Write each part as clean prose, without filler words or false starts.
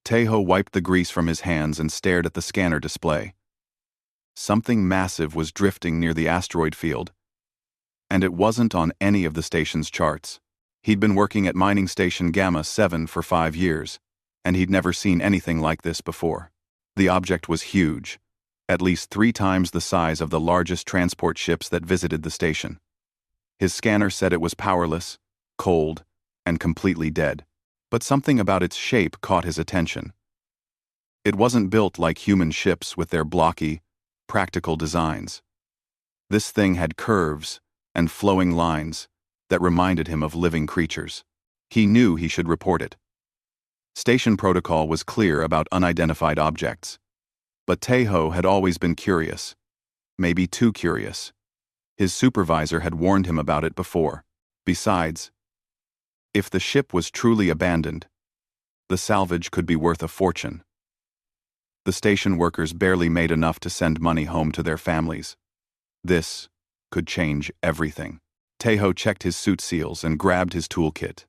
Tejo wiped the grease from his hands and stared at the scanner display. Something massive was drifting near the asteroid field, and it wasn't on any of the station's charts. He'd been working at Mining Station Gamma 7 for 5 years, and he'd never seen anything like this before. The object was huge, at least 3 times the size of the largest transport ships that visited the station. His scanner said it was powerless, cold, and completely dead, but something about its shape caught his attention. It wasn't built like human ships with their blocky, practical designs. This thing had curves and flowing lines that reminded him of living creatures. He knew he should report it. Station protocol was clear about unidentified objects. But Tejo had always been curious, maybe too curious. His supervisor had warned him about it before. Besides, if the ship was truly abandoned, the salvage could be worth a fortune. The station workers barely made enough to send money home to their families. This could change everything. Tejo checked his suit seals and grabbed his toolkit.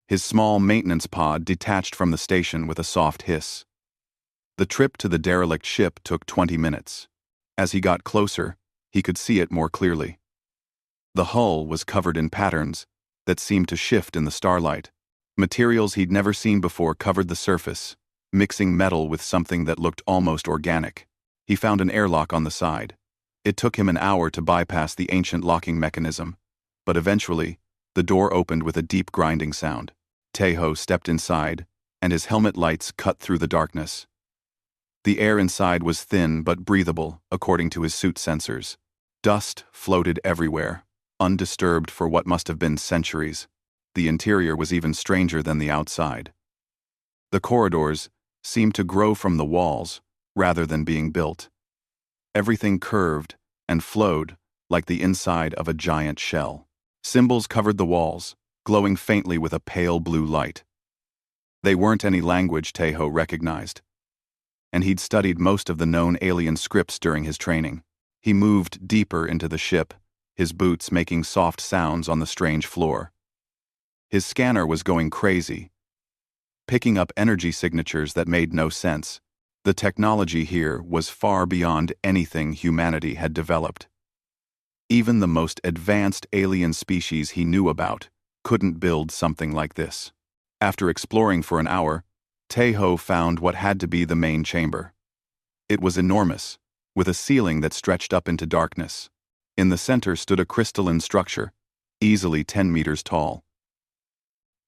His small maintenance pod detached from the station with a soft hiss. The trip to the derelict ship took 20 minutes. As he got closer, he could see it more clearly. The hull was covered in patterns that seemed to shift in the starlight. Materials he'd never seen before covered the surface, mixing metal with something that looked almost organic. He found an airlock on the side. It took him an hour to bypass the ancient locking mechanism, but eventually, the door opened with a deep grinding sound. Tejo stepped inside, and his helmet lights cut through the darkness. The air inside was thin but breathable, according to his suit sensors. Dust floated everywhere, undisturbed for what must have been centuries. The interior was even stranger than the outside. The corridors seemed to grow from the walls, rather than being built. Everything curved and flowed like the inside of a giant shell. Symbols covered the walls, glowing faintly with a pale blue light. They weren't any language Tejo recognized, and he'd studied most of the known alien scripts during his training. He moved deeper into the ship, his boots making soft sounds on the strange floor. His scanner was going crazy, picking up energy signatures that made no sense. The technology here was far beyond anything humanity had developed. Even the most advanced alien species he knew about couldn't build something like this. After exploring for an hour, Tejo found what had to be the main chamber. It was enormous, with a ceiling that stretched up into darkness. In the center stood a crystalline structure, easily 10 meters tall.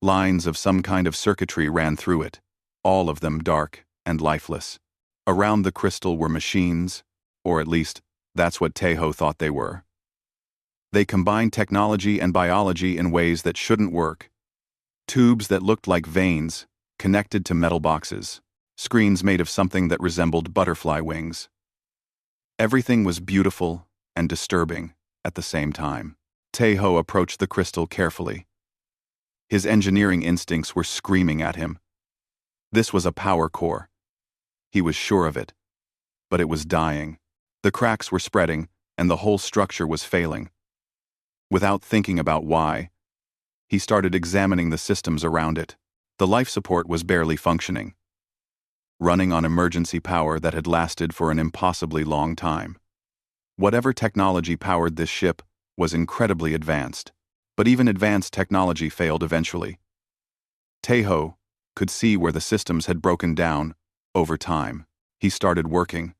Lines of some kind of circuitry ran through it, all of them dark and lifeless. Around the crystal were machines, or at least, that's what Tejo thought they were. They combined technology and biology in ways that shouldn't work. Tubes that looked like veins, connected to metal boxes. Screens made of something that resembled butterfly wings. Everything was beautiful and disturbing at the same time. Tejo approached the crystal carefully. His engineering instincts were screaming at him. This was a power core. He was sure of it. But it was dying. The cracks were spreading, and the whole structure was failing. Without thinking about why, he started examining the systems around it. The life support was barely functioning, running on emergency power that had lasted for an impossibly long time. Whatever technology powered this ship was incredibly advanced, but even advanced technology failed eventually. Tejo could see where the systems had broken down over time. He started working.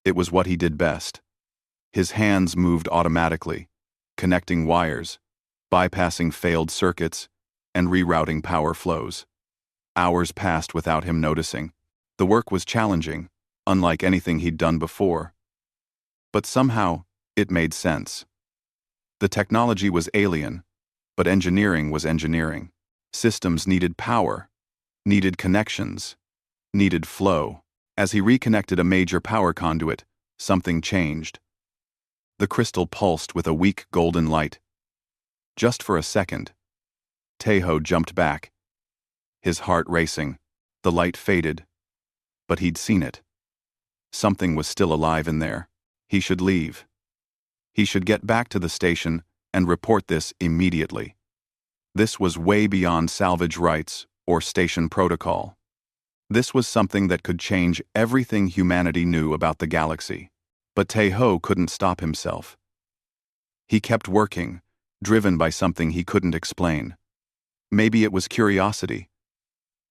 It was what he did best. His hands moved automatically, connecting wires, bypassing failed circuits, and rerouting power flows. Hours passed without him noticing. The work was challenging, unlike anything he'd done before. But somehow, it made sense. The technology was alien, but engineering was engineering. Systems needed power, needed connections, needed flow. As he reconnected a major power conduit, something changed. The crystal pulsed with a weak golden light. Just for a second, Tejo jumped back, his heart racing. The light faded, but he'd seen it. Something was still alive in there. He should leave. He should get back to the station and report this immediately. This was way beyond salvage rights or station protocol. This was something that could change everything humanity knew about the galaxy. But Tae-ho couldn't stop himself. He kept working, driven by something he couldn't explain. Maybe it was curiosity.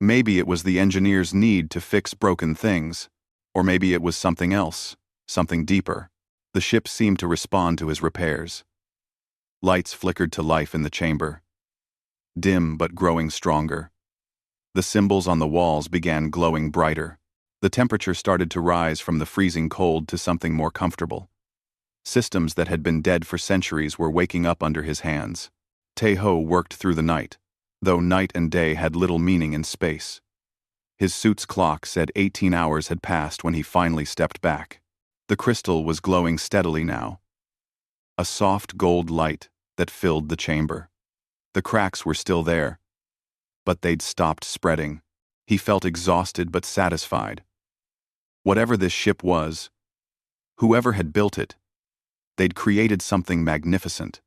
Maybe it was the engineer's need to fix broken things. Or maybe it was something else, something deeper. The ship seemed to respond to his repairs. Lights flickered to life in the chamber, dim but growing stronger. The symbols on the walls began glowing brighter. The temperature started to rise from the freezing cold to something more comfortable. Systems that had been dead for centuries were waking up under his hands. Tae-ho worked through the night, though night and day had little meaning in space. His suit's clock said 18 hours had passed when he finally stepped back. The crystal was glowing steadily now, a soft gold light that filled the chamber. The cracks were still there, but they'd stopped spreading. He felt exhausted but satisfied. Whatever this ship was, whoever had built it, they'd created something magnificent,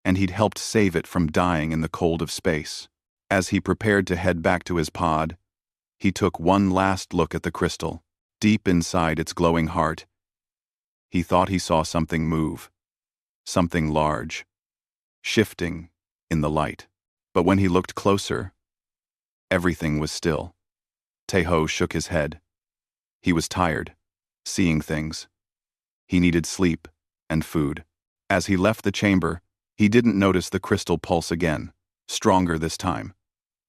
and he'd helped save it from dying in the cold of space. As he prepared to head back to his pod, he took one last look at the crystal. Deep inside its glowing heart, he thought he saw something move, something large, shifting in the light. But when he looked closer, everything was still. Tae-ho shook his head. He was tired, seeing things. He needed sleep and food. As he left the chamber, he didn't notice the crystal pulse again, stronger this time.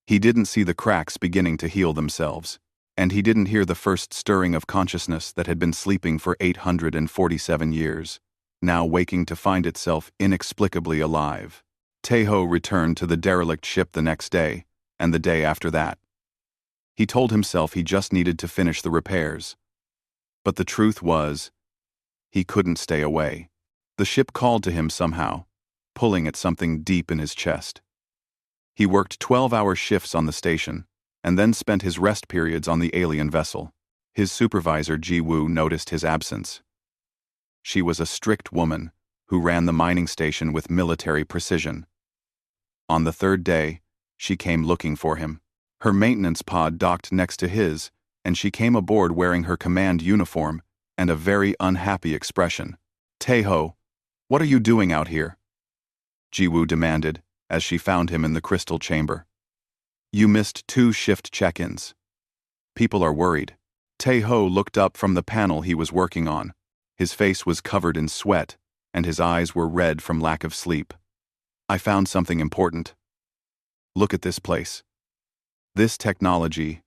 He didn't see the cracks beginning to heal themselves, and he didn't hear the first stirring of consciousness that had been sleeping for 847 years, now waking to find itself inexplicably alive. Tae-ho returned to the derelict ship the next day, and the day after that. He told himself he just needed to finish the repairs. But the truth was, he couldn't stay away. The ship called to him somehow, pulling at something deep in his chest. He worked 12-hour shifts on the station, and then spent his rest periods on the alien vessel. His supervisor, Ji-woo, noticed his absence. She was a strict woman who ran the mining station with military precision. On the third day, she came looking for him. Her maintenance pod docked next to his, and she came aboard wearing her command uniform and a very unhappy expression. "Tae-ho, what are you doing out here?" Ji-woo demanded, as she found him in the crystal chamber. "You missed 2 shift check-ins. People are worried." Tae-ho looked up from the panel he was working on. His face was covered in sweat, and his eyes were red from lack of sleep. "I found something important. Look at this place. This technology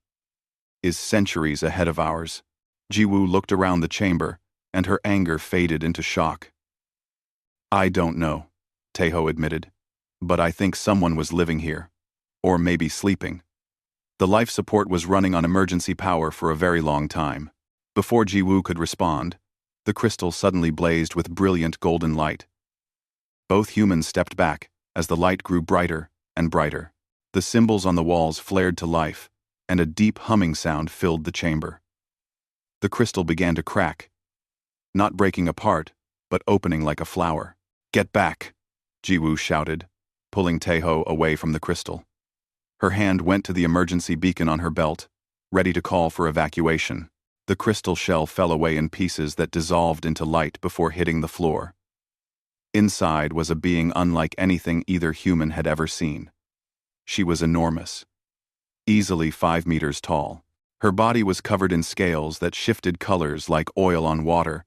is centuries ahead of ours." Ji-woo looked around the chamber, and her anger faded into shock. "I don't know," Tae-ho admitted, "but I think someone was living here. Or maybe sleeping." The life support was running on emergency power for a very long time. Before Ji-woo could respond, the crystal suddenly blazed with brilliant golden light. Both humans stepped back as the light grew brighter and brighter. The symbols on the walls flared to life, and a deep humming sound filled the chamber. The crystal began to crack, not breaking apart, but opening like a flower. "Get back," Ji-woo shouted, pulling Tae-ho away from the crystal. Her hand went to the emergency beacon on her belt, ready to call for evacuation. The crystal shell fell away in pieces that dissolved into light before hitting the floor. Inside was a being unlike anything either human had ever seen. She was enormous, easily 5 meters tall. Her body was covered in scales that shifted colors like oil on water,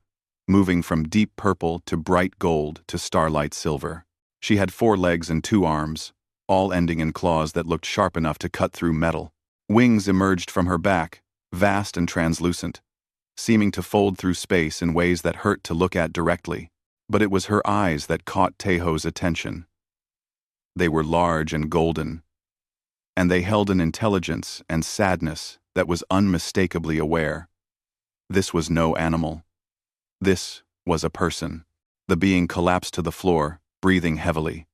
moving from deep purple to bright gold to starlight silver. She had 4 legs and 2 arms, all ending in claws that looked sharp enough to cut through metal. Wings emerged from her back, vast and translucent, seeming to fold through space in ways that hurt to look at directly. But it was her eyes that caught Tae-ho's attention. They were large and golden, and they held an intelligence and sadness that was unmistakably aware. This was no animal. This was a person. The being collapsed to the floor, breathing heavily.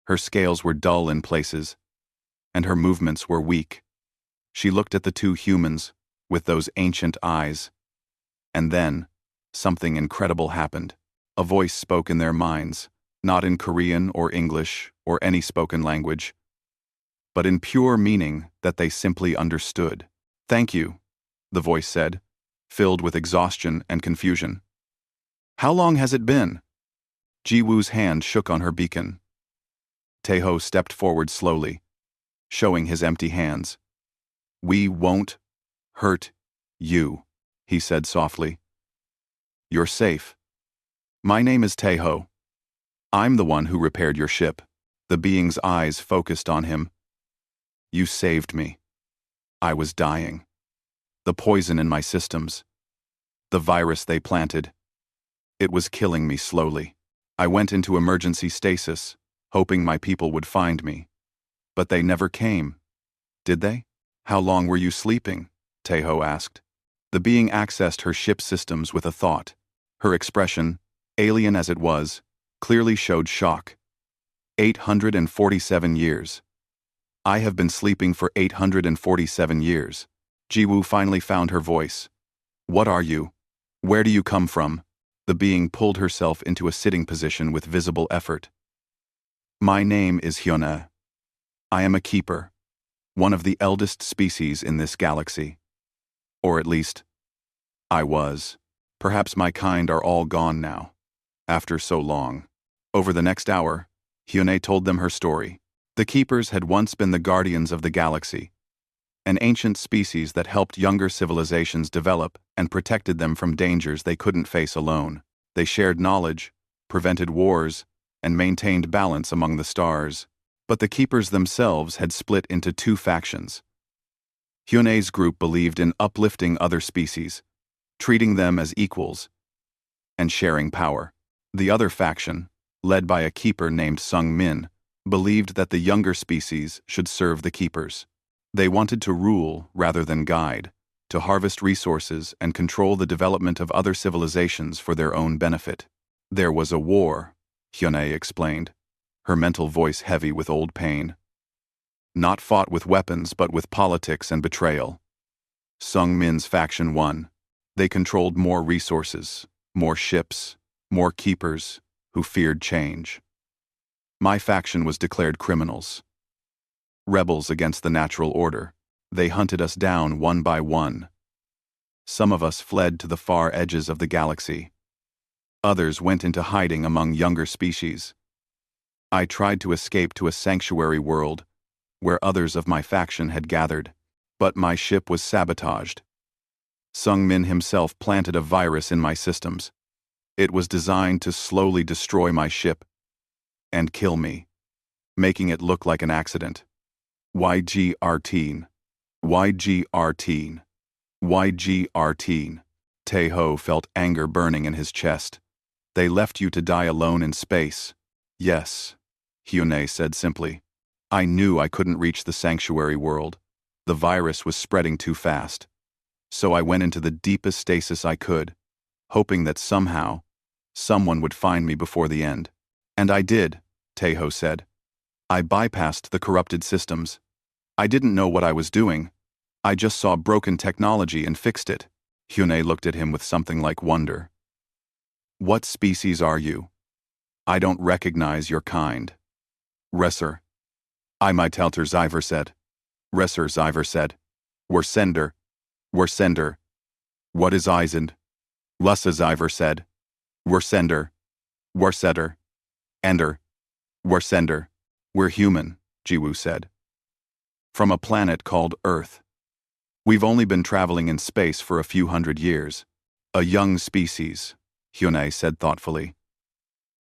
Her scales were dull in places, and her movements were weak. She looked at the 2 humans with those ancient eyes. And then, something incredible happened. A voice spoke in their minds, not in Korean or English or any spoken language, but in pure meaning that they simply understood. Thank you, the voice said, filled with exhaustion and confusion. How long has it been? Jiwoo's hand shook on her beacon. Taeho stepped forward slowly, showing his empty hands. We won't hurt you, he said softly. You're safe. My name is Taeho. I'm the one who repaired your ship. The being's eyes focused on him. You saved me. I was dying. The poison in my systems. The virus they planted. It was killing me slowly. I went into emergency stasis, hoping my people would find me. But they never came. Did they? How long were you sleeping? Taeho asked. The being accessed her ship systems with a thought. Her expression, alien as it was, clearly showed shock. 847 years. I have been sleeping for 847 years. Jiwoo finally found her voice. What are you? Where do you come from? The being pulled herself into a sitting position with visible effort. My name is Hyuna. I am a keeper, one of the eldest species in this galaxy. Or at least, I was. Perhaps my kind are all gone now. After so long. Over the next hour, Hyuna told them her story. The Keepers had once been the guardians of the galaxy, an ancient species that helped younger civilizations develop and protected them from dangers they couldn't face alone. They shared knowledge, prevented wars, and maintained balance among the stars. But the Keepers themselves had split into two factions. Hyune's group believed in uplifting other species, treating them as equals, and sharing power. The other faction, led by a keeper named Sung Min, believed that the younger species should serve the Keepers. They wanted to rule rather than guide, to harvest resources and control the development of other civilizations for their own benefit. There was a war, Hyuna explained, her mental voice heavy with old pain. Not fought with weapons but with politics and betrayal. Sung Min's faction won. They controlled more resources, more ships, more keepers, who feared change. My faction was declared criminals. Rebels against the natural order. They hunted us down one by one. Some of us fled to the far edges of the galaxy. Others went into hiding among younger species. I tried to escape to a sanctuary world, where others of my faction had gathered, but my ship was sabotaged. Sung Min himself planted a virus in my systems. It was designed to slowly destroy my ship and kill me, making it look like an accident. YGR-teen. YGR-teen. YGR-teen. Taeho felt anger burning in his chest. They left you to die alone in space. Yes, Hyuna said simply. I knew I couldn't reach the sanctuary world. The virus was spreading too fast. So I went into the deepest stasis I could, hoping that somehow, someone would find me before the end. And I did, Taeho said. I bypassed the corrupted systems. I didn't know what I was doing. I just saw broken technology and fixed it. Hyuna looked at him with something like wonder. What species are you? I don't recognize your kind. Resser. I might Telter Zyver said. Resser Zyver said. We're sender. We're sender. What is Eisend? Lussa Zyver said. We're sender. We're setter. Ender. We're sender. We're human, Jiwoo said. From a planet called Earth. We've only been traveling in space for a few hundred years. A young species, Hyuna said thoughtfully.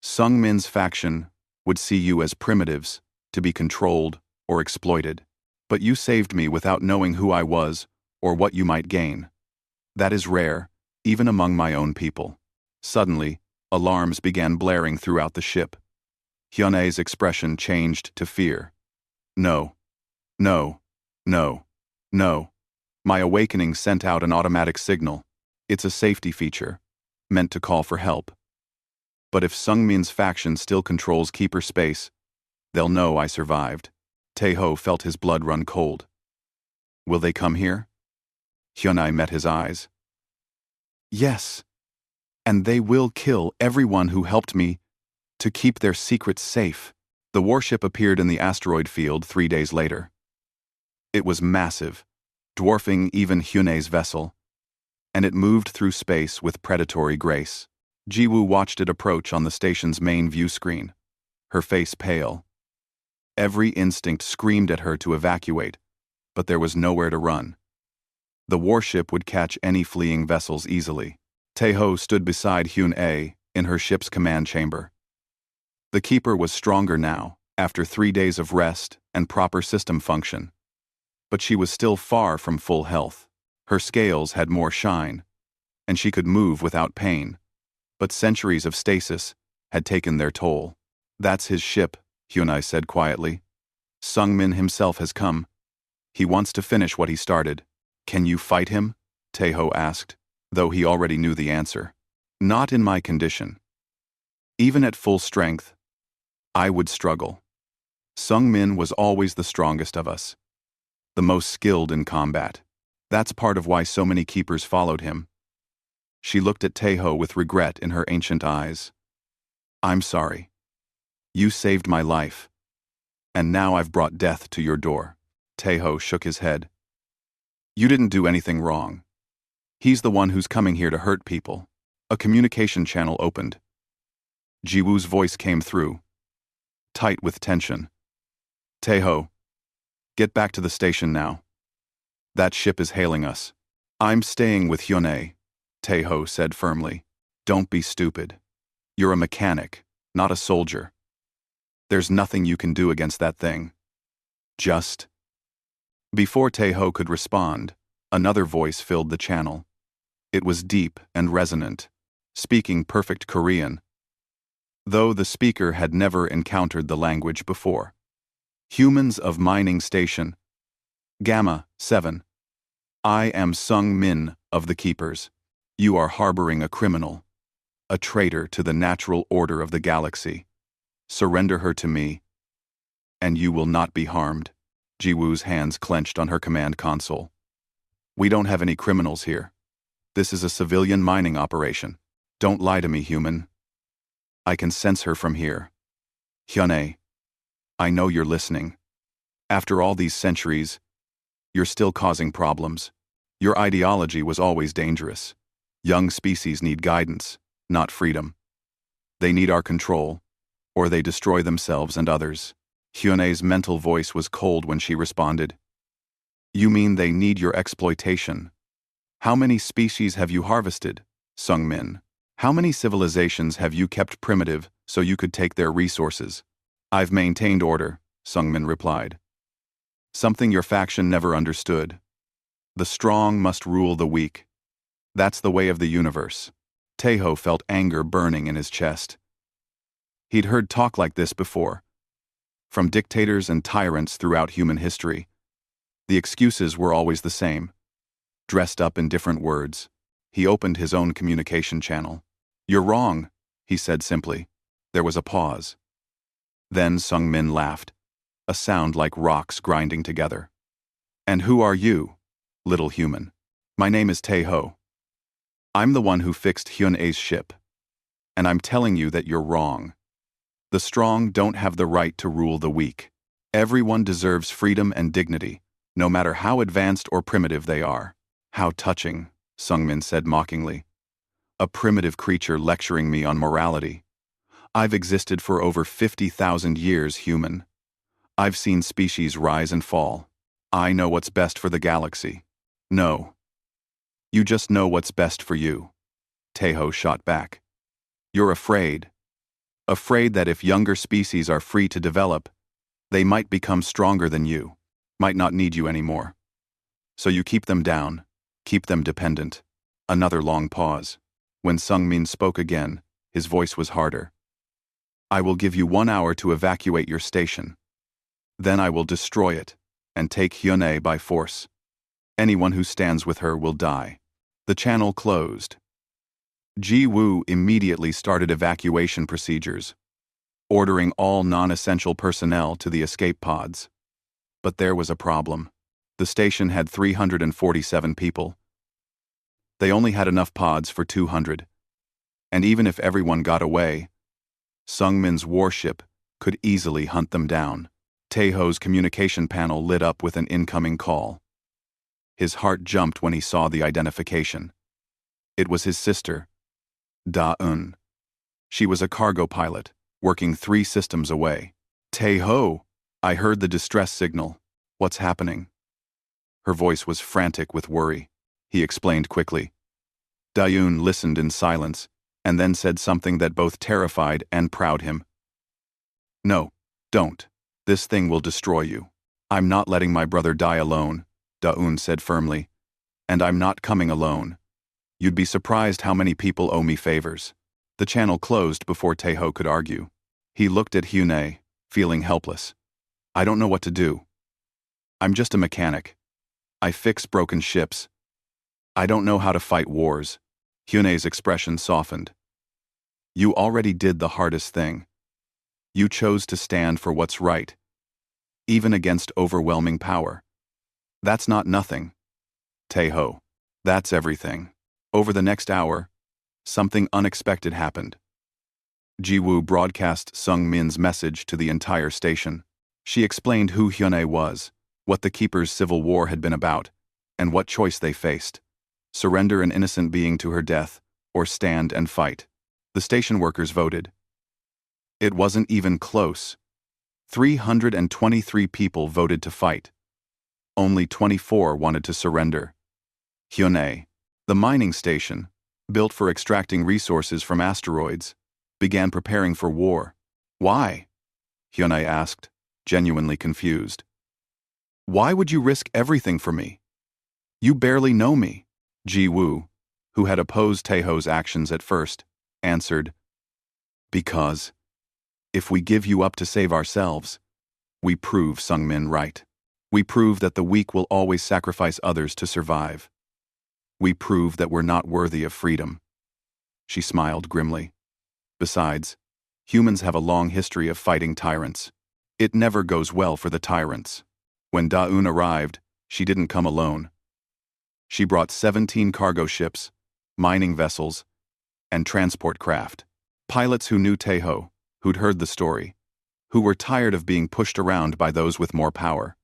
Sung Min's faction would see you as primitives, to be controlled or exploited. But you saved me without knowing who I was or what you might gain. That is rare, even among my own people. Suddenly, alarms began blaring throughout the ship. Hyuna's expression changed to fear. No. No. No. No. My awakening sent out an automatic signal. It's a safety feature, meant to call for help. But if Sung Min's faction still controls Keeper space, they'll know I survived. Taeho felt his blood run cold. Will they come here? Hyuna met his eyes. Yes. And they will kill everyone who helped me to keep their secrets safe. The warship appeared in the asteroid field 3 days later. It was massive, dwarfing even Hyunei's vessel, and it moved through space with predatory grace. Jiwoo watched it approach on the station's main view screen, her face pale. Every instinct screamed at her to evacuate, but there was nowhere to run. The warship would catch any fleeing vessels easily. Taeho stood beside Hyun-A in her ship's command chamber. The keeper was stronger now, after 3 days of rest and proper system function. But she was still far from full health. Her scales had more shine, and she could move without pain. But centuries of stasis had taken their toll. "That's his ship," Hyun-A said quietly. "Sung-min himself has come. He wants to finish what he started." "Can you fight him?" Taeho asked, though he already knew the answer. "Not in my condition. Even at full strength, I would struggle. Sung-min was always the strongest of us, the most skilled in combat. That's part of why so many keepers followed him." She looked at Taeho with regret in her ancient eyes. "I'm sorry. You saved my life, and now I've brought death to your door." Taeho shook his head. "You didn't do anything wrong. He's the one who's coming here to hurt people." A communication channel opened. Jiwoo's voice came through, tight with tension. "Taeho, get back to the station now. That ship is hailing us." "I'm staying with Hyun-A," Taeho said firmly. "Don't be stupid. You're a mechanic, not a soldier. There's nothing you can do against that thing. Just..." Before Taeho could respond, another voice filled the channel. It was deep and resonant, speaking perfect Korean, though the speaker had never encountered the language before. "Humans of Mining Station. Gamma 7. I am Sung-min of the Keepers. You are harboring a criminal, a traitor to the natural order of the galaxy. Surrender her to me, and you will not be harmed." Jiwoo's hands clenched on her command console. "We don't have any criminals here. This is a civilian mining operation. Don't lie to me, human. I can sense her from here. Hyun-A, I know you're listening. After all these centuries, you're still causing problems. Your ideology was always dangerous. Young species need guidance, not freedom. They need our control, or they destroy themselves and others." Hyun-A's mental voice was cold when she responded. "You mean they need your exploitation? How many species have you harvested, Sung-min? How many civilizations have you kept primitive so you could take their resources?" "I've maintained order," Sung-min replied. "Something your faction never understood. The strong must rule the weak. That's the way of the universe." Taeho felt anger burning in his chest. He'd heard talk like this before, from dictators and tyrants throughout human history. The excuses were always the same, dressed up in different words. He opened his own communication channel. "You're wrong," he said simply. There was a pause. Then Sung-min laughed, a sound like rocks grinding together. "And who are you, little human?" "My name is Taeho. I'm the one who fixed Hyun-A's ship. And I'm telling you that you're wrong. The strong don't have the right to rule the weak. Everyone deserves freedom and dignity, no matter how advanced or primitive they are." "How touching," Sung-min said mockingly. "A primitive creature lecturing me on morality. I've existed for over 50,000 years, human. I've seen species rise and fall. I know what's best for the galaxy." "No. You just know what's best for you," Taeho shot back. "You're afraid. Afraid that if younger species are free to develop, they might become stronger than you, might not need you anymore. So you keep them down, keep them dependent." Another long pause. When Sung-min spoke again, his voice was harder. "I will give you 1 hour to evacuate your station. Then I will destroy it and take Hyun-A by force. Anyone who stands with her will die." The channel closed. Ji-woo immediately started evacuation procedures, ordering all non-essential personnel to the escape pods. But there was a problem. The station had 347 people. They only had enough pods for 200. And even if everyone got away, Sung-min's warship could easily hunt them down. Taeho's communication panel lit up with an incoming call. His heart jumped when he saw the identification. It was his sister, Da-un. She was a cargo pilot, working 3 systems away. Tae-ho! I heard the distress signal. What's happening? Her voice was frantic with worry. He explained quickly. Da-un listened in silence, and then said something that both terrified and proud him. No, don't. This thing will destroy you. I'm not letting my brother die alone, Da-un said firmly. And I'm not coming alone. You'd be surprised how many people owe me favors. The channel closed before Tae-ho could argue. He looked at Hyun-ae, feeling helpless. I don't know what to do. I'm just a mechanic. I fix broken ships. I don't know how to fight wars. Hyun-ae's expression softened. You already did the hardest thing. You chose to stand for what's right, even against overwhelming power. That's not nothing. Tae-ho, that's everything. Over the next hour, something unexpected happened. Ji-woo broadcast Sung-min's message to the entire station. She explained who Hyun-ae was, what the Keeper's civil war had been about, and what choice they faced. Surrender an innocent being to her death, or stand and fight. The station workers voted. It wasn't even close. 323 people voted to fight. Only 24 wanted to surrender. Hyun-ae, the mining station, built for extracting resources from asteroids, began preparing for war. Why? Hyun-ae asked, genuinely confused. Why would you risk everything for me? You barely know me. Ji-woo, who had opposed Tae-ho's actions at first, answered, because if we give you up to save ourselves, we prove Sung-min right. We prove that the weak will always sacrifice others to survive. We prove that we're not worthy of freedom. She smiled grimly. Besides, humans have a long history of fighting tyrants. It never goes well for the tyrants. When Da-un arrived, she didn't come alone. She brought 17 cargo ships, mining vessels, and transport craft. Pilots who knew Tae-ho, who'd heard the story, who were tired of being pushed around by those with more power.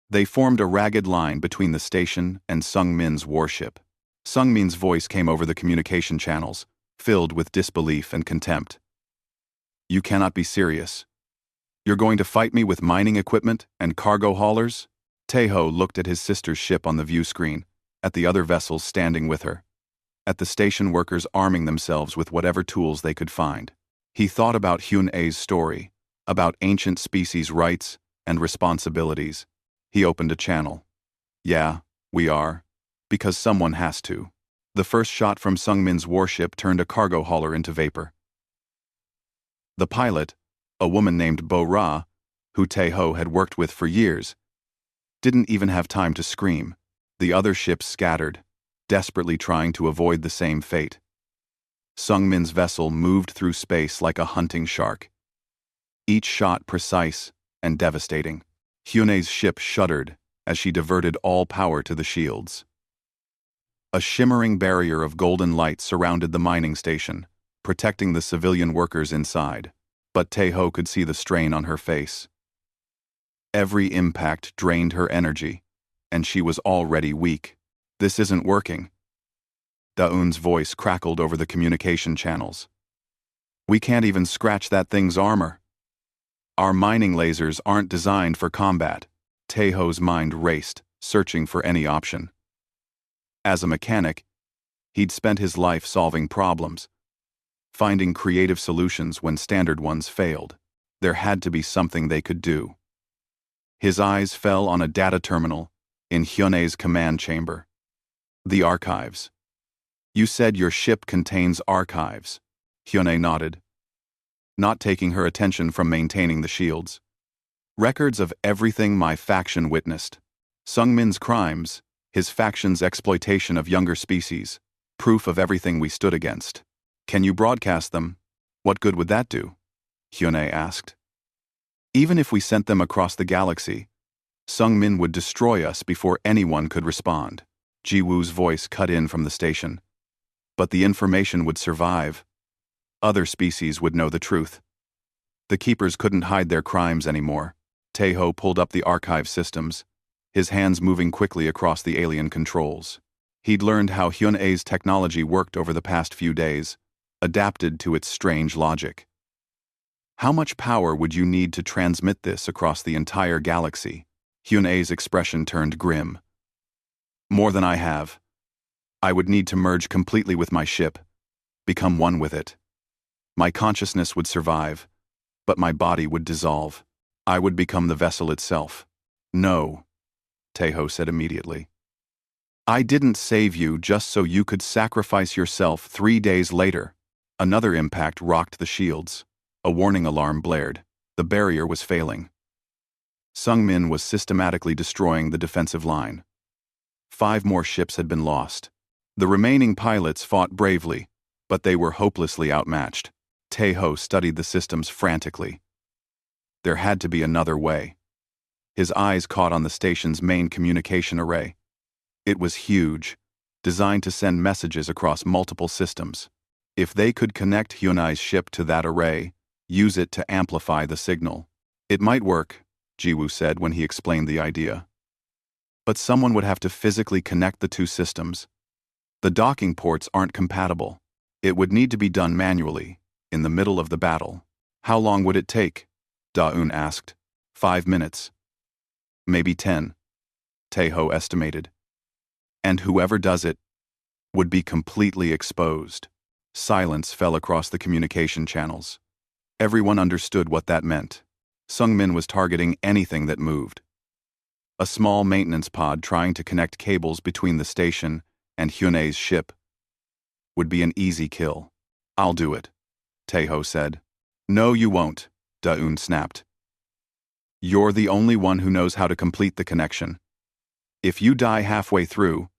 They formed a ragged line between the station and Sung-min's warship. Sung-min's voice came over the communication channels, filled with disbelief and contempt. You cannot be serious. You're going to fight me with mining equipment and cargo haulers? Tae-ho looked at his sister's ship on the view screen, at the other vessels standing with her, at the station workers arming themselves with whatever tools they could find. He thought about Hyun-ae's story, about ancient species' rights and responsibilities. He opened a channel. Yeah, we are. Because someone has to. The first shot from Sung-min's warship turned a cargo hauler into vapor. The pilot, a woman named Bo-ra, who Tae-ho had worked with for years, didn't even have time to scream. The other ships scattered, desperately trying to avoid the same fate. Sung-min's vessel moved through space like a hunting shark. Each shot precise and devastating. Hyun-ae's ship shuddered as she diverted all power to the shields. A shimmering barrier of golden light surrounded the mining station, protecting the civilian workers inside. But Tae-ho could see the strain on her face. Every impact drained her energy, and she was already weak. This isn't working. Da-un's voice crackled over the communication channels. We can't even scratch that thing's armor. Our mining lasers aren't designed for combat. Tae-ho's mind raced, searching for any option. As a mechanic, he'd spent his life solving problems, finding creative solutions when standard ones failed. There had to be something they could do. His eyes fell on a data terminal in Hyun-ae's command chamber. The archives. You said your ship contains archives. Hyun-ae nodded, not taking her attention from maintaining the shields. Records of everything my faction witnessed. Sung-min's crimes, his faction's exploitation of younger species, proof of everything we stood against. Can you broadcast them? What good would that do? Hyun-ae asked. Even if we sent them across the galaxy, Sung-min would destroy us before anyone could respond. Ji-woo's voice cut in from the station. But the information would survive. Other species would know the truth. The Keepers couldn't hide their crimes anymore. Tae-ho pulled up the archive systems, his hands moving quickly across the alien controls. He'd learned how Hyun-A's technology worked over the past few days, adapted to its strange logic. How much power would you need to transmit this across the entire galaxy? Hyun-A's expression turned grim. More than I have. I would need to merge completely with my ship, become one with it. My consciousness would survive, but my body would dissolve. I would become the vessel itself. No, Taeho said immediately. I didn't save you just so you could sacrifice yourself 3 days later. Another impact rocked the shields. A warning alarm blared. The barrier was failing. Sung-min was systematically destroying the defensive line. 5 more ships had been lost. The remaining pilots fought bravely, but they were hopelessly outmatched. Taeho studied the systems frantically. There had to be another way. His eyes caught on the station's main communication array. It was huge, designed to send messages across multiple systems. If they could connect Hyun-Ai's ship to that array, use it to amplify the signal. It might work, Jiwoo said when he explained the idea. But someone would have to physically connect the 2 systems. The docking ports aren't compatible. It would need to be done manually, in the middle of the battle. How long would it take? Da-eun asked. 5 minutes. Maybe 10. Taeho estimated. And whoever does it would be completely exposed. Silence fell across the communication channels. Everyone understood what that meant. Sung-min was targeting anything that moved. A small maintenance pod trying to connect cables between the station and Hyun-A's ship would be an easy kill. I'll do it, Taeho said. No, you won't, Da-eun snapped. You're the only one who knows how to complete the connection. If you die halfway through,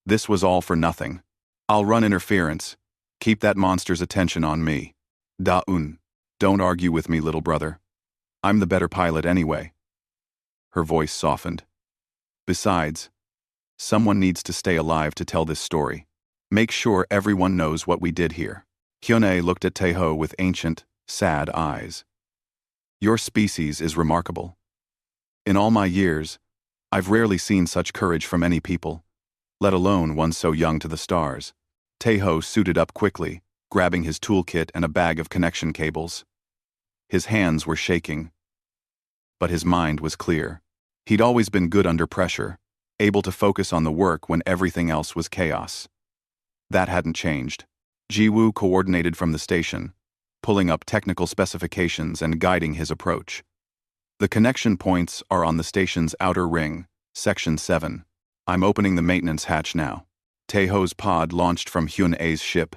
this was all for nothing. I'll run interference. Keep that monster's attention on me. Da-eun, don't argue with me, little brother. I'm the better pilot anyway. Her voice softened. Besides, someone needs to stay alive to tell this story. Make sure everyone knows what we did here. Hyun-A looked at Taeho with ancient, sad eyes. Your species is remarkable. In all my years, I've rarely seen such courage from any people, let alone one so young to the stars. Taeho suited up quickly, grabbing his toolkit and a bag of connection cables. His hands were shaking, but his mind was clear. He'd always been good under pressure, able to focus on the work when everything else was chaos. That hadn't changed. Jiwoo coordinated from the station, pulling up technical specifications and guiding his approach. The connection points are on the station's outer ring, Section 7. I'm opening the maintenance hatch now. Taeho's pod launched from Hyun-A's ship.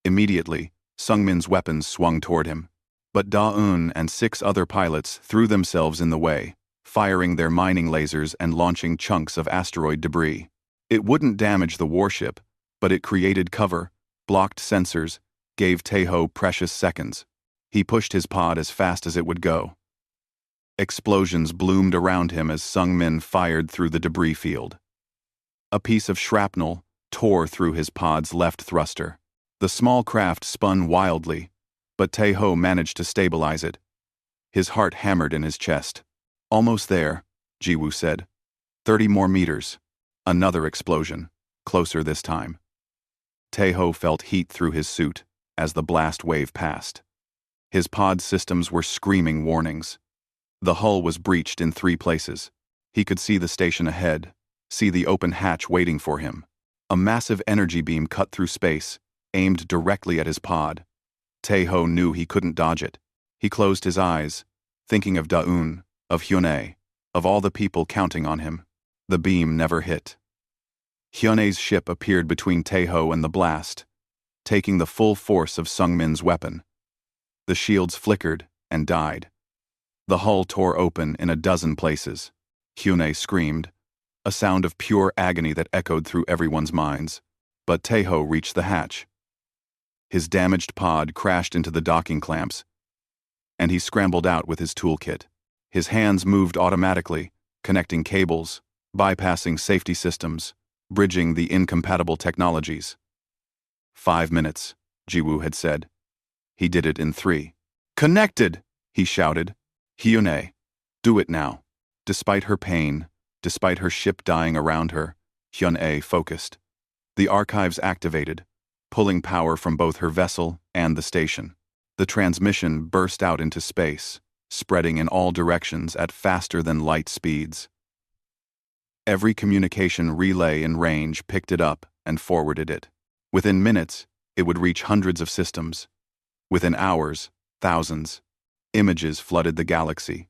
Immediately, Sung-min's weapons swung toward him. But Da-eun and 6 other pilots threw themselves in the way, firing their mining lasers and launching chunks of asteroid debris. It wouldn't damage the warship, but it created cover, blocked sensors, gave Taeho precious seconds. He pushed his pod as fast as it would go. Explosions bloomed around him as Sung-min fired through the debris field. A piece of shrapnel tore through his pod's left thruster. The small craft spun wildly, but Taeho managed to stabilize it. His heart hammered in his chest. Almost there, Jiwoo said. 30 more meters. Another explosion, closer this time. Taeho felt heat through his suit as the blast wave passed. His pod systems were screaming warnings. The hull was breached in 3 places. He could see the station ahead, see the open hatch waiting for him. A massive energy beam cut through space, aimed directly at his pod. Taeho knew he couldn't dodge it. He closed his eyes, thinking of Da-eun, of Hyun-A, of all the people counting on him. The beam never hit. Hyun-A's ship appeared between Taeho and the blast, taking the full force of Sung-min's weapon. The shields flickered and died. The hull tore open in a dozen places. Hyun-A screamed, a sound of pure agony that echoed through everyone's minds. But Taeho reached the hatch. His damaged pod crashed into the docking clamps, and he scrambled out with his toolkit. His hands moved automatically, connecting cables, bypassing safety systems, bridging the incompatible technologies. 5 minutes, Jiwoo had said. He did it in 3. Connected, he shouted. Hyun-A, do it now. Despite her pain, Despite her ship dying around her, Hyun-A focused. The archives activated, pulling power from both her vessel and the station. The transmission burst out into space, spreading in all directions at faster-than-light speeds. Every communication relay in range picked it up and forwarded it. Within minutes, it would reach hundreds of systems. Within hours, thousands. Images flooded the galaxy.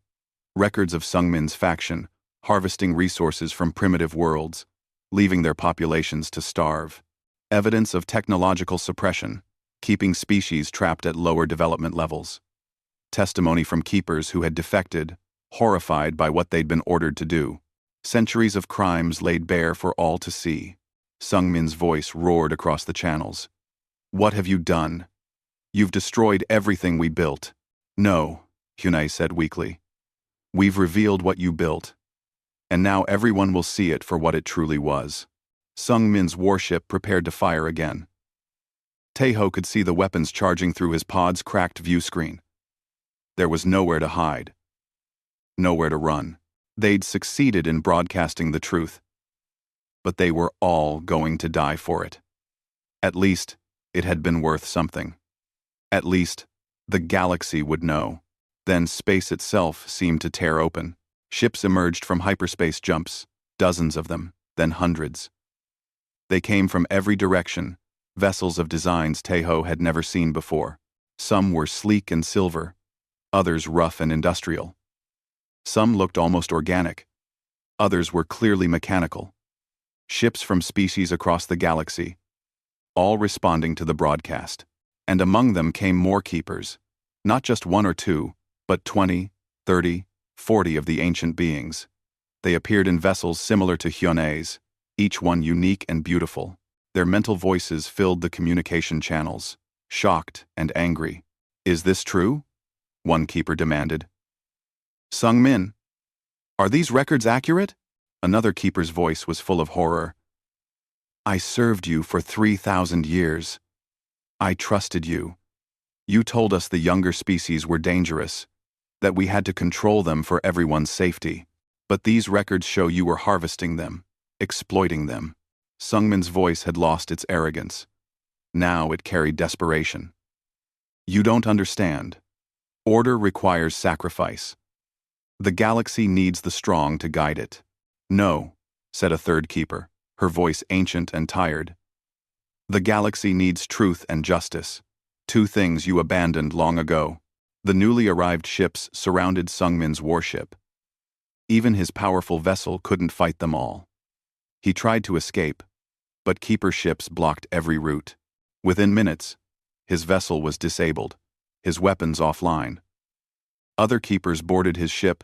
Records of Sungmin's faction, harvesting resources from primitive worlds, leaving their populations to starve. Evidence of technological suppression, keeping species trapped at lower development levels. Testimony from keepers who had defected, horrified by what they'd been ordered to do. Centuries of crimes laid bare for all to see. Sungmin's voice roared across the channels. "What have you done? You've destroyed everything we built." "No," Hyun-A said weakly. "We've revealed what you built. And now everyone will see it for what it truly was." Sungmin's warship prepared to fire again. Taeho could see the weapons charging through his pod's cracked view screen. There was nowhere to hide. Nowhere to run. They'd succeeded in broadcasting the truth. But they were all going to die for it. At least, it had been worth something. At least, the galaxy would know. Then space itself seemed to tear open. Ships emerged from hyperspace jumps, dozens of them, then hundreds. They came from every direction, vessels of designs Taeho had never seen before. Some were sleek and silver, others rough and industrial. Some looked almost organic, others were clearly mechanical. Ships from species across the galaxy, all responding to the broadcast. And among them came more keepers, not just one or two, but 20, 30, 40 of the ancient beings. They appeared in vessels similar to Hyun-A's, each one unique and beautiful. Their mental voices filled the communication channels, shocked and angry. "Is this true?" one keeper demanded. "Sungmin, are these records accurate?" Another keeper's voice was full of horror. "I served you for 3,000 years. I trusted you. You told us the younger species were dangerous, that we had to control them for everyone's safety. But these records show you were harvesting them, exploiting them." Sungmin's voice had lost its arrogance. Now it carried desperation. "You don't understand. Order requires sacrifice. The galaxy needs the strong to guide it." "No," said a third keeper, her voice ancient and tired. "The galaxy needs truth and justice, two things you abandoned long ago." The newly arrived ships surrounded Sungmin's warship. Even his powerful vessel couldn't fight them all. He tried to escape, but keeper ships blocked every route. Within minutes, his vessel was disabled, his weapons offline. Other keepers boarded his ship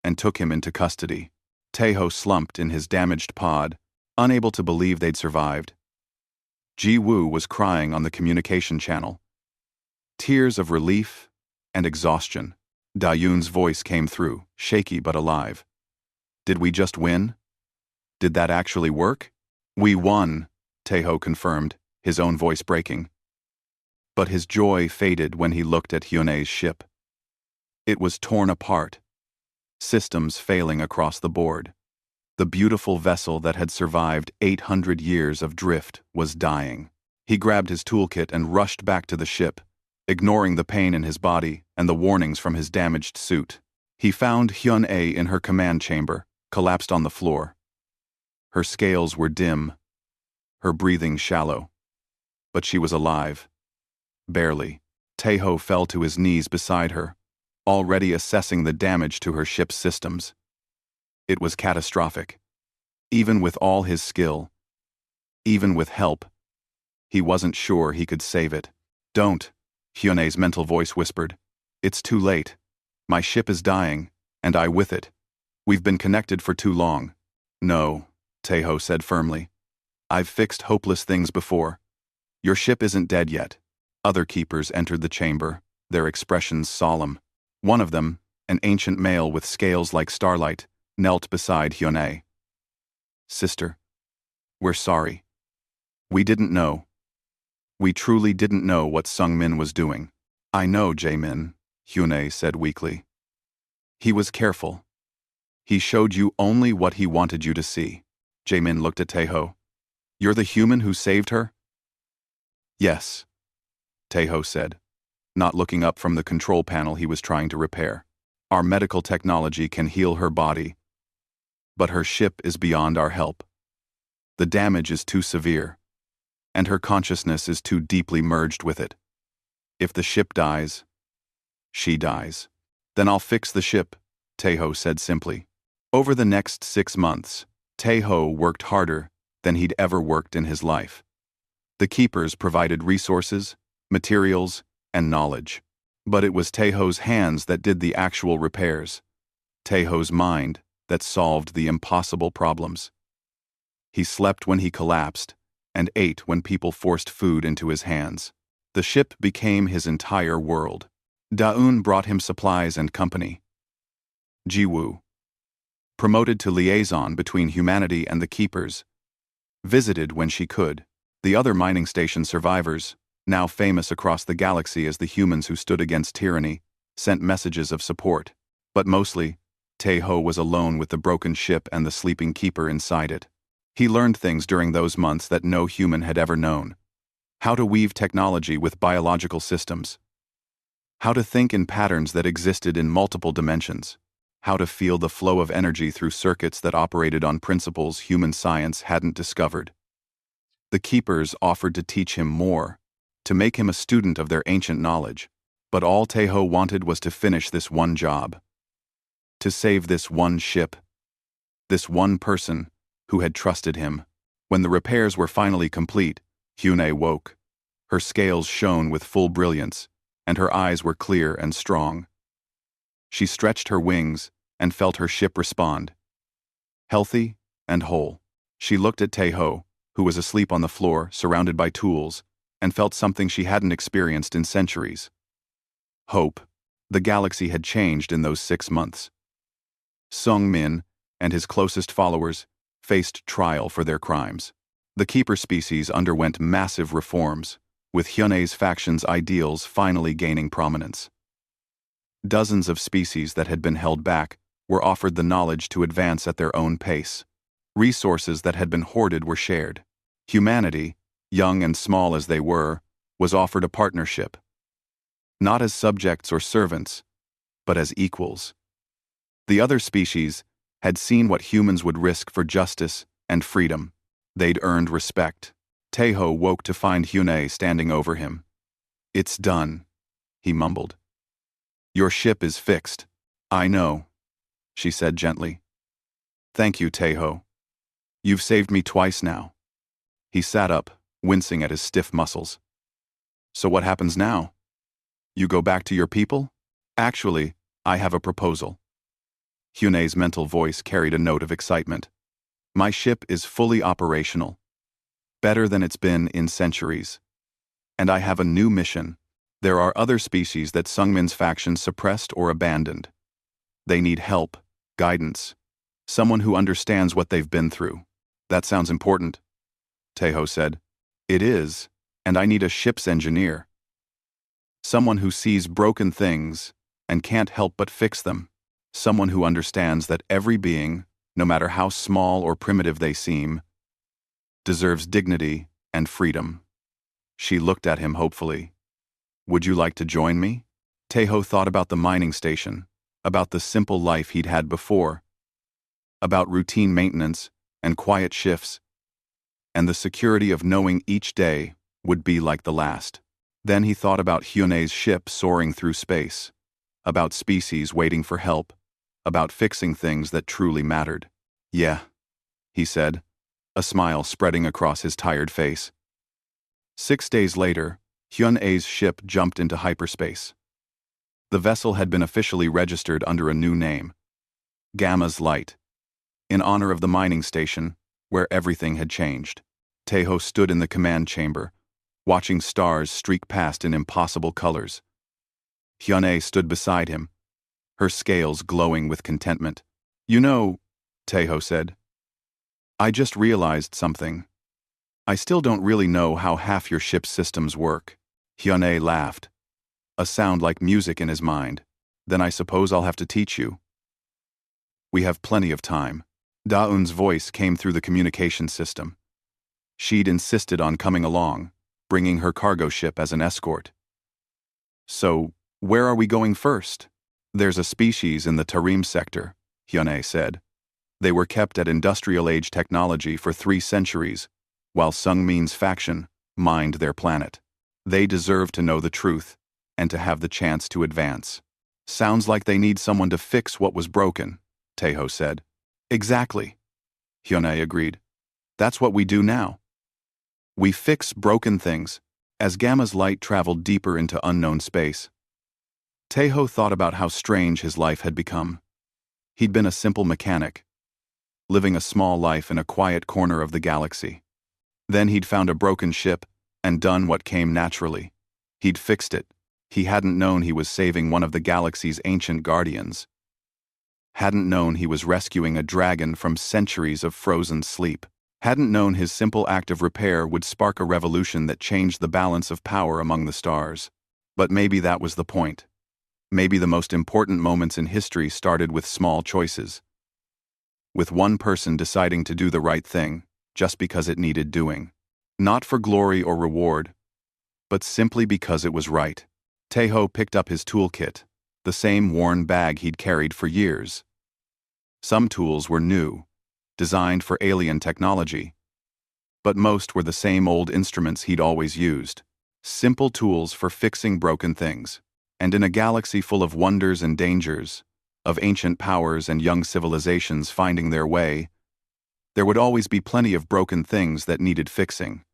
and took him into custody. Taeho slumped in his damaged pod, unable to believe they'd survived. Ji-woo was crying on the communication channel. Tears of relief and exhaustion. Da-yoon's voice came through, shaky but alive. "Did we just win? Did that actually work?" "We won," Taeho confirmed, his own voice breaking. But his joy faded when he looked at Hyun-A's ship. It was torn apart, systems failing across the board. The beautiful vessel that had survived 800 years of drift was dying. He grabbed his toolkit and rushed back to the ship, ignoring the pain in his body and the warnings from his damaged suit. He found Hyun-A in her command chamber, collapsed on the floor. Her scales were dim, her breathing shallow. But she was alive. Barely. Taeho fell to his knees beside her, already assessing the damage to her ship's systems. It was catastrophic. Even with all his skill, even with help, he wasn't sure he could save it. "Don't," Hyun-A's mental voice whispered. "It's too late. My ship is dying, and I with it. We've been connected for too long." "No," Taeho said firmly. "I've fixed hopeless things before. Your ship isn't dead yet." Other keepers entered the chamber, their expressions solemn. One of them, an ancient male with scales like starlight, knelt beside Hyun-A. "Sister, we're sorry. We didn't know. We truly didn't know what Sungmin was doing." "I know, Jae-min," Hyun-A said weakly. "He was careful. He showed you only what he wanted you to see. Jaemin looked at Taeho. You're the human who saved her? Yes, Taeho said, not looking up from the control panel he was trying to repair. Our medical technology can heal her body, but her ship is beyond our help. The damage is too severe, and her consciousness is too deeply merged with it. If the ship dies, she dies. Then I'll fix the ship, Taeho said simply. Over the next 6 months, Taeho worked harder than he'd ever worked in his life. The keepers provided resources, materials, and knowledge. But it was Taeho's hands that did the actual repairs, Taeho's mind that solved the impossible problems. He slept when he collapsed, and ate when people forced food into his hands. The ship became his entire world. Daeun brought him supplies and company. Jiwoo, promoted to liaison between humanity and the keepers, visited when she could. The other mining station survivors, now famous across the galaxy as the humans who stood against tyranny, sent messages of support. But mostly, Taeho was alone with the broken ship and the sleeping keeper inside it. He learned things during those months that no human had ever known. How to weave technology with biological systems. How to think in patterns that existed in multiple dimensions. How to feel the flow of energy through circuits that operated on principles human science hadn't discovered. The keepers offered to teach him more, to make him a student of their ancient knowledge, but all Taeho wanted was to finish this one job. To save this one ship. This one person who had trusted him. When the repairs were finally complete, Hyune woke. Her scales shone with full brilliance, and her eyes were clear and strong. She stretched her wings and felt her ship respond. Healthy and whole. She looked at Taeho, who was asleep on the floor, surrounded by tools, and felt something she hadn't experienced in centuries. Hope. The galaxy had changed in those 6 months. Sung-min and his closest followers faced trial for their crimes. The Keeper species underwent massive reforms, with Hyune's faction's ideals finally gaining prominence. Dozens of species that had been held back were offered the knowledge to advance at their own pace. Resources that had been hoarded were shared. Humanity, young and small as they were, was offered a partnership. Not as subjects or servants, but as equals. The other species had seen what humans would risk for justice and freedom. They'd earned respect. Taeho woke to find Hyune standing over him. "It's done," he mumbled. "Your ship is fixed." "I know," she said gently. "Thank you, Taeho. You've saved me twice now." He sat up, wincing at his stiff muscles. "So what happens now? You go back to your people?" "Actually, I have a proposal." Hyune's mental voice carried a note of excitement. "My ship is fully operational. Better than it's been in centuries. And I have a new mission. There are other species that Sungmin's faction suppressed or abandoned. They need help, guidance, someone who understands what they've been through." "That sounds important," Taeho said. "It is, and I need a ship's engineer. Someone who sees broken things and can't help but fix them. Someone who understands that every being, no matter how small or primitive they seem, deserves dignity and freedom." She looked at him hopefully. "Would you like to join me?" Taeho thought about the mining station, about the simple life he'd had before, about routine maintenance and quiet shifts, and the security of knowing each day would be like the last. Then he thought about Hyune's ship soaring through space, about species waiting for help, about fixing things that truly mattered. "Yeah," he said, a smile spreading across his tired face. 6 days later, Hyune's ship jumped into hyperspace. The vessel had been officially registered under a new name, Gamma's Light, in honor of the mining station, where everything had changed. Taeho stood in the command chamber, watching stars streak past in impossible colors. Hyune stood beside him, her scales glowing with contentment. "You know," Taeho said, "I just realized something. I still don't really know how half your ship's systems work." Hyune laughed, a sound like music in his mind. "Then I suppose I'll have to teach you." We have plenty of time. Daun's voice came through the communication system. She'd insisted on coming along, bringing her cargo ship as an escort. So, where are we going first? There's a species in the Tarim sector, Hyunei said. They were kept at industrial-age technology for 3 centuries, while Sungmin's faction mined their planet. They deserve to know the truth, and to have the chance to advance. Sounds like they need someone to fix what was broken, Taeho said. Exactly, Hyunei agreed. That's what we do now. We fix broken things, as Gamma's light traveled deeper into unknown space. Taeho thought about how strange his life had become. He'd been a simple mechanic, living a small life in a quiet corner of the galaxy. Then he'd found a broken ship and done what came naturally. He'd fixed it. He hadn't known he was saving one of the galaxy's ancient guardians. Hadn't known he was rescuing a dragon from centuries of frozen sleep. Hadn't known his simple act of repair would spark a revolution that changed the balance of power among the stars. But maybe that was the point. Maybe the most important moments in history started with small choices. With one person deciding to do the right thing, just because it needed doing. Not for glory or reward, but simply because it was right. Taeho picked up his toolkit, the same worn bag he'd carried for years. Some tools were new, designed for alien technology, but most were the same old instruments he'd always used. Simple tools for fixing broken things. And in a galaxy full of wonders and dangers, of ancient powers and young civilizations finding their way, there would always be plenty of broken things that needed fixing.